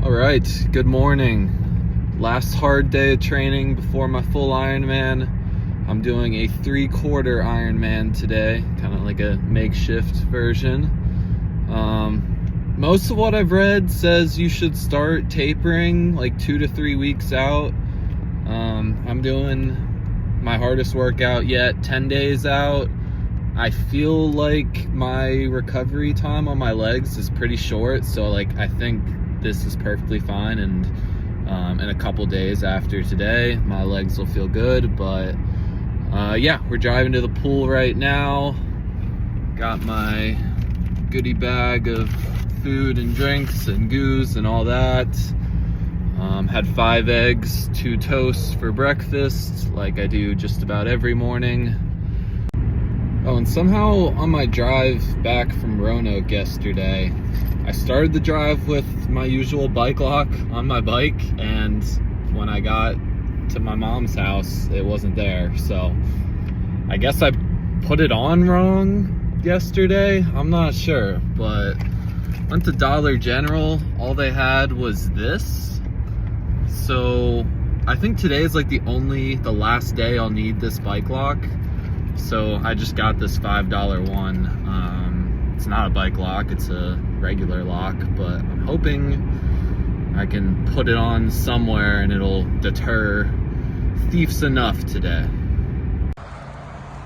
All right, good morning. Last hard day of training before my full Ironman. I'm doing a 3/4 Ironman today, kind of like a makeshift version. Most of what I've read says you should start tapering like 2 to 3 weeks out. I'm doing my hardest workout yet, 10 days out. I feel like my recovery time on my legs is pretty short, so like I think this is perfectly fine, and in a couple days after today my legs will feel good. But yeah, we're driving to the pool right now. Got my goodie bag of food and drinks and goos and all that. Had 5 eggs, 2 toasts for breakfast, like I do just about every morning. Oh, and somehow on my drive back from Roanoke yesterday, I started the drive with my usual bike lock on my bike, and when I got to my mom's house, it wasn't there. So I guess I put it on wrong yesterday. I'm not sure, but went to Dollar General. All they had was this. So I think today is like the last day I'll need this bike lock. So I just got this $5 one. It's not a bike lock, it's a regular lock, but I'm hoping I can put it on somewhere and it'll deter thieves enough today.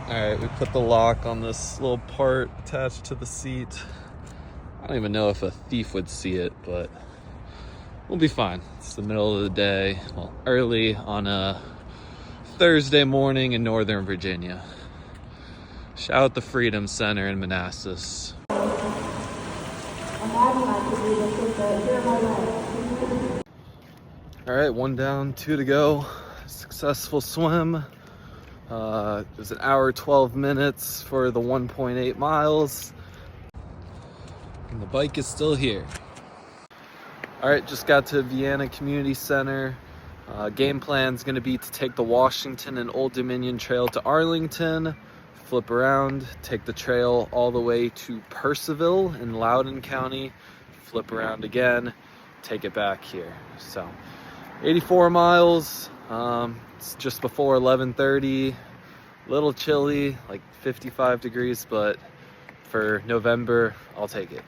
All right, we put the lock on this little part attached to the seat. I don't even know if a thief would see it, but we'll be fine. It's the middle of the day, well, early on a Thursday morning in Northern Virginia. Shout out the Freedom Center in Manassas. All right, 1 down, 2 to go. Successful swim. It was 1 hour, 12 minutes for the 1.8 miles. And the bike is still here. All right, just got to Vienna Community Center. Game plan's gonna be to take the Washington and Old Dominion Trail to Arlington, flip around, take the trail all the way to Purcellville in Loudoun County, flip around again, take it back here. So 84 miles, it's just before 11:30, a little chilly, like 55 degrees, but for November, I'll take it.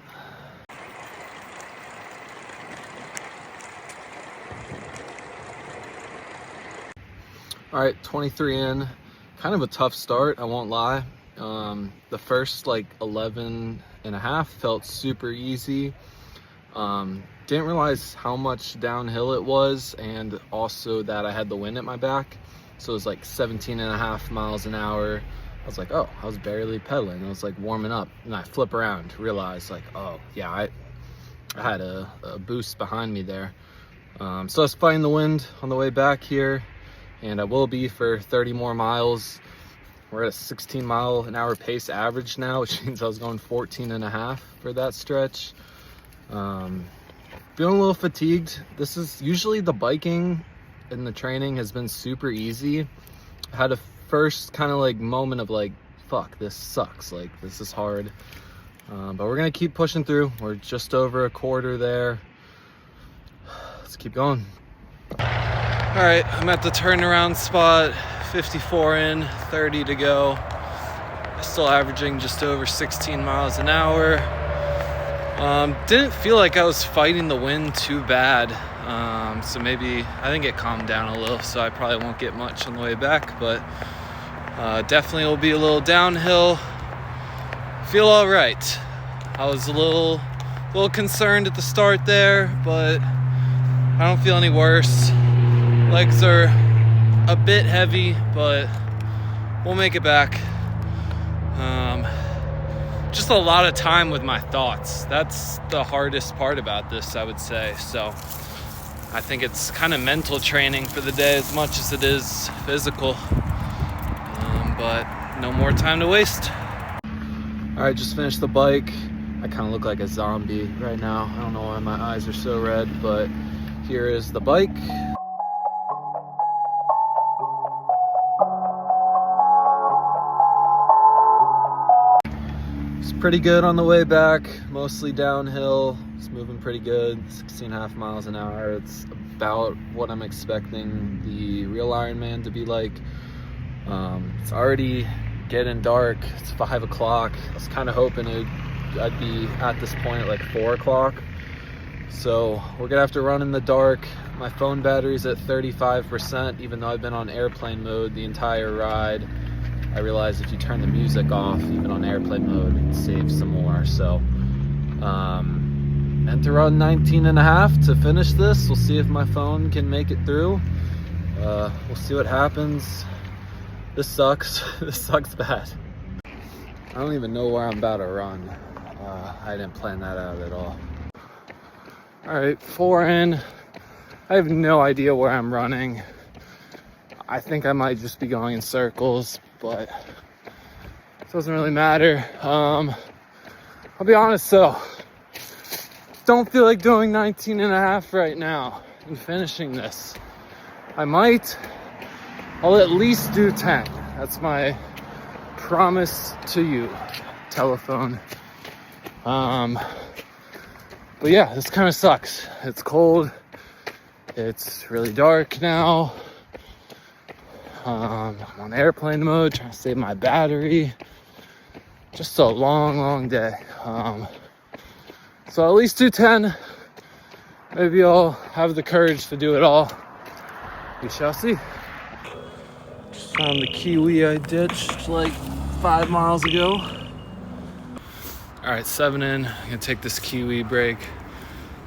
All right, 23 in. Kind of a tough start, I won't lie. The first like 11 and a half felt super easy. Didn't realize how much downhill it was, and also that I had the wind at my back. So it was like 17 and a half miles an hour. I was like, oh, I was barely pedaling. I was like warming up, and I flip around, realized like, oh yeah, I had a boost behind me there. So I was fighting the wind on the way back here, and I will be for 30 more miles. We're at a 16 mile an hour pace average now, which means I was going 14 and a half for that stretch. Feeling a little fatigued. This is usually the biking and the training has been super easy. I had a first kind of like moment of like, fuck, this sucks. Like, this is hard. But we're gonna keep pushing through. We're just over a quarter there. Let's keep going. All right, I'm at the turnaround spot, 54 in, 30 to go. Still averaging just over 16 miles an hour. Didn't feel like I was fighting the wind too bad. So maybe, I think it calmed down a little, so I probably won't get much on the way back, but definitely will be a little downhill. Feel all right. I was a little concerned at the start there, but I don't feel any worse. Legs are a bit heavy, but we'll make it back. Just a lot of time with my thoughts. That's the hardest part about this, I would say. So I think it's kind of mental training for the day as much as it is physical. But no more time to waste. All right, just finished the bike. I kind of look like a zombie right now. I don't know why my eyes are so red, but here is the bike. pretty good on the way back, mostly downhill. It's moving pretty good, 16.5 miles an hour. It's about what I'm expecting the real Ironman to be like. It's already getting dark. It's 5 o'clock. I was kind of hoping I'd be at this point at like 4 o'clock. So we're gonna have to run in the dark. My phone battery's at 35%, even though I've been on airplane mode the entire ride. I realized if you turn the music off, even on airplane mode, it saves some more. So, and to run 19.5 to finish this. We'll see if my phone can make it through. We'll see what happens. This sucks. This sucks bad. I don't even know where I'm about to run. I didn't plan that out at all. All right, 4 in. I have no idea where I'm running. I think I might just be going in circles, but it doesn't really matter. I'll be honest though, don't feel like doing 19.5 right now and finishing this. I'll at least do 10. That's my promise to you, telephone. But yeah, this kind of sucks. It's cold. It's really dark now. I'm on airplane mode, trying to save my battery. Just a long day. So at least do 10. Maybe I'll have the courage to do it all. We shall see. Just found the kiwi I ditched like 5 miles ago. All right, 7 in. I'm gonna take this kiwi break.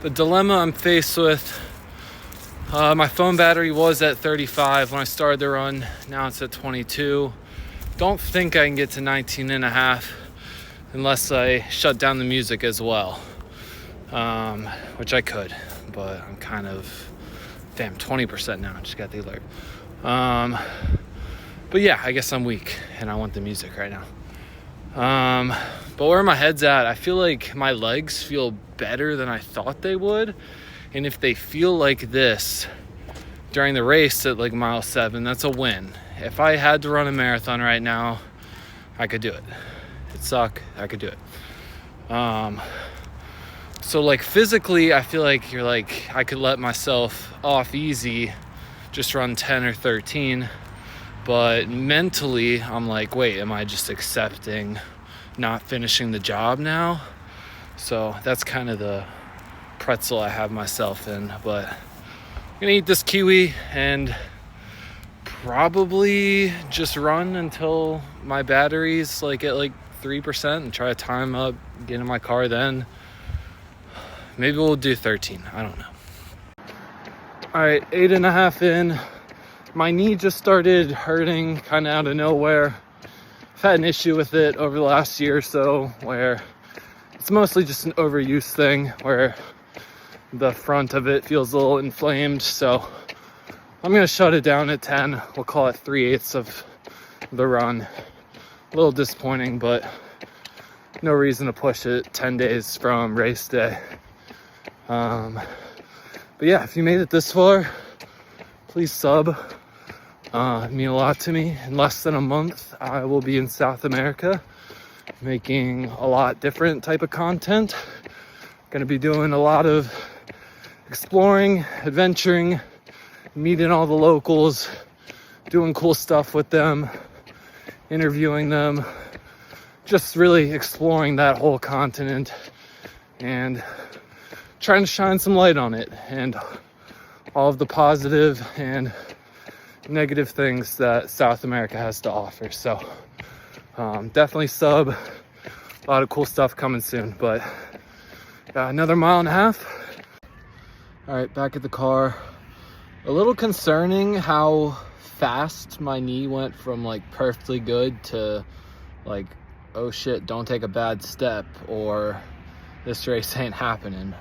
The dilemma I'm faced with, my phone battery was at 35 when I started the run. Now it's at 22. Don't think I can get to 19.5 unless I shut down the music as well, which I could, but I'm kind of, 20% now. Just got the alert. But yeah, I guess I'm weak and I want the music right now. But where my head's at, I feel like my legs feel better than I thought they would. And if they feel like this during the race at like mile 7, that's a win. If I had to run a marathon right now, I could do it. It'd suck, I could do it. So like physically, I feel like I could let myself off easy, just run 10 or 13. But mentally, I'm like, wait, am I just accepting not finishing the job now? So that's kind of the pretzel I have myself in. But I'm gonna eat this kiwi and probably just run until my battery's like at like 3% and try to time up, get in my car then. Maybe we'll do 13, I don't know. All right, 8.5 in. My knee just started hurting kind of out of nowhere. I've had an issue with it over the last year or so where it's mostly just an overuse thing where the front of it feels a little inflamed. So I'm gonna shut it down at 10. We'll call it 3/8 of the run. A little disappointing, but no reason to push it 10 days from race day. But yeah, if you made it this far, please sub. It means a lot to me. In less than a month, I will be in South America making a lot different type of content. Gonna be doing a lot of exploring, adventuring, meeting all the locals, doing cool stuff with them, interviewing them, just really exploring that whole continent and trying to shine some light on it and all of the positive and negative things that South America has to offer. So definitely sub. A lot of cool stuff coming soon, but another 1.5 miles. All right, back at the car. A little concerning how fast my knee went from like perfectly good to like, oh shit, don't take a bad step or this race ain't happening.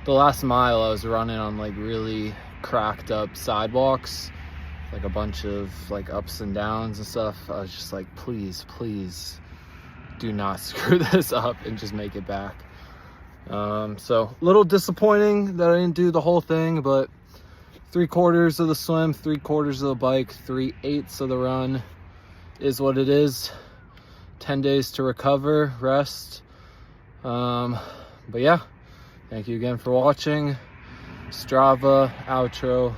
The last mile I was running on like really cracked up sidewalks, like a bunch of like ups and downs and stuff. I was just like, please do not screw this up and just make it back. So a little disappointing that I didn't do the whole thing, but 3/4 of the swim, 3/4 of the bike, 3/8 of the run is what it is. 10 days to recover, rest. But yeah, thank you again for watching. Strava outro.